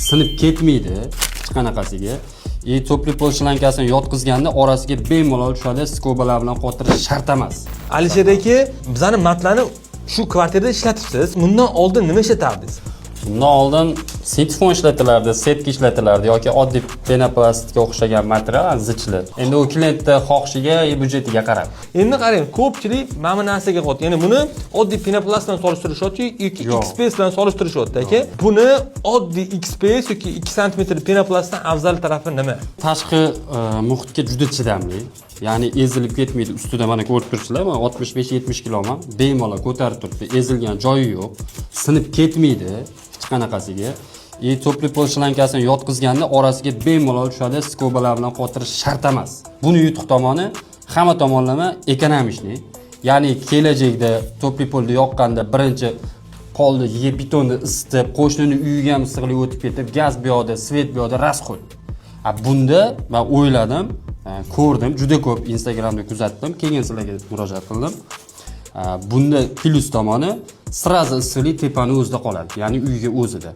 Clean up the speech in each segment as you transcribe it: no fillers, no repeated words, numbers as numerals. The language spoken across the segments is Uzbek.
sinib ketmaydi hech qanaqasiga. To'pli pol shlankasini yotqizganda orasiga bemalol tushadi, skobalar bilan qotirish shart emas. Alisher aka, bizning matlarni shu kvartirada ishlatibsiz. Bundan oldin nima ishlatardingiz? Bundan oldin sitifon ishlatilardi, setka ishlatilardi yoki oddiy penoplastga o'xshagan material zichli. Endi u klientning xohishiga, byudjetiga qarab. Endi qarang, ko'pchilik mana bu narsaga qoldi. Ya'ni buni oddiy penoplastdan solishtirishyapti yoki XPS bilan solishtirishyapti aka. Buni oddiy XPS yoki 2 sm penoplastdan afzal tarafi nima? Tashqi muhitga juda chidamli. Ya'ni ezilib ketmaydi. Ustida mana ko'rib turibsizlar, men 65-70 kiloman bemalol ko'tarib turibdi. Ezilgan joyi yo'q, sinib ketmaydi hech qanaqasiga. To'pli pol shlankasini yotqizganda orasiga bemalol tushadi, skobalar bilan qotirish shart emas. Buni yutuq tomoni hamma tomonlama ekonomishni. Ya'ni kelajakda to'pli polni yoqqanda birinchi polni betonni isitib, qo'shnining uyiga ham issiqlik o'tib ketib, gaz bu yoqda, svet bu yoqda rasxol. Bunda men o'yladim, ko'rdim, juda ko'p Instagramda kuzatdim, keyin sizlarga murojaat qildim. Bunda plyus tomoni srazi issiqlik tepani o'zida qoladi, ya'ni uyga o'zida.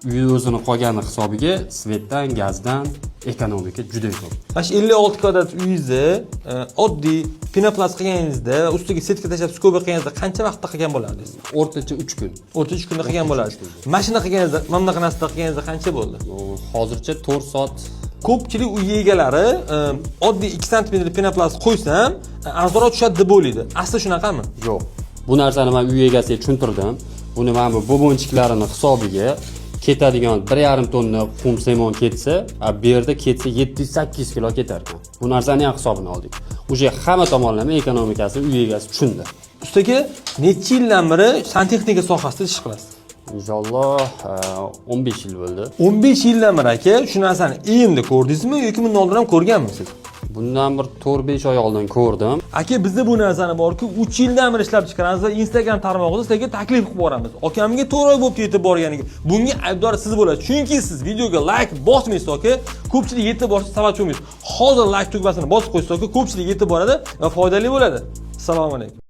Uy o'zini qolgani hisobiga svetdan, gazdan ekonomika juda ko'p. Mana 56 kvadrat uyingizni oddiy penoplast qilganingizda, ustiga setka tashlab skoba qilganingizda qancha vaqtda qilgan bo'lardingiz? O'rtacha 3 kun. O'rtacha 3 kunda qilgan bo'lardi. Mashina qilganingizda, mana bunaqa narsa qilganingizda qancha bo'ldi? Hozircha 4 soat. Ko'pchilik uy egalari oddiy 2 sm penoplast qo'ysam, arzonroq tushadi deb o'ylaydi. Asli shunaqami? Yo'q. Bu narsani men uy egasiga tushuntirdim. Buni mana bu bobonchiklarini hisobiga ketadigan 1,5 tonna qum semon ketsa, bu yerda ketsa 700-800 kilo ketar ekan. Bu narsani ham hisobini oldik. O'sha hamma tomonlama ekonomikasini uy egasi tushundi. Ustiga necha yildan beri santexnika sohasida ish qilasiz? Inshaalloh 15 yil bo'ldi. 15 yildan beri aka, shu narsani endi ko'rdingizmi yoki bundan oldin ham ko'rganmisiz? Bundan bir 4-5 oy oldin ko'rdim. Aka, bizda bu narsani borki, 3 yildan beri ishlab chiqaramiz va Instagram tarmog'ida sizga taklif qilib boramiz. Akamga 4 oy bo'lib yetib borganiga. Bunga aybdor siz bo'lasiz. Chunki siz videoga like bosmaysiz aka, ko'pchilik yetib borishi sabab bo'lmaysiz. Hozir like tugmasini bosib qo'ysiz aka, ko'pchilik yetib boradi va foydali bo'ladi. Assalomu alaykum.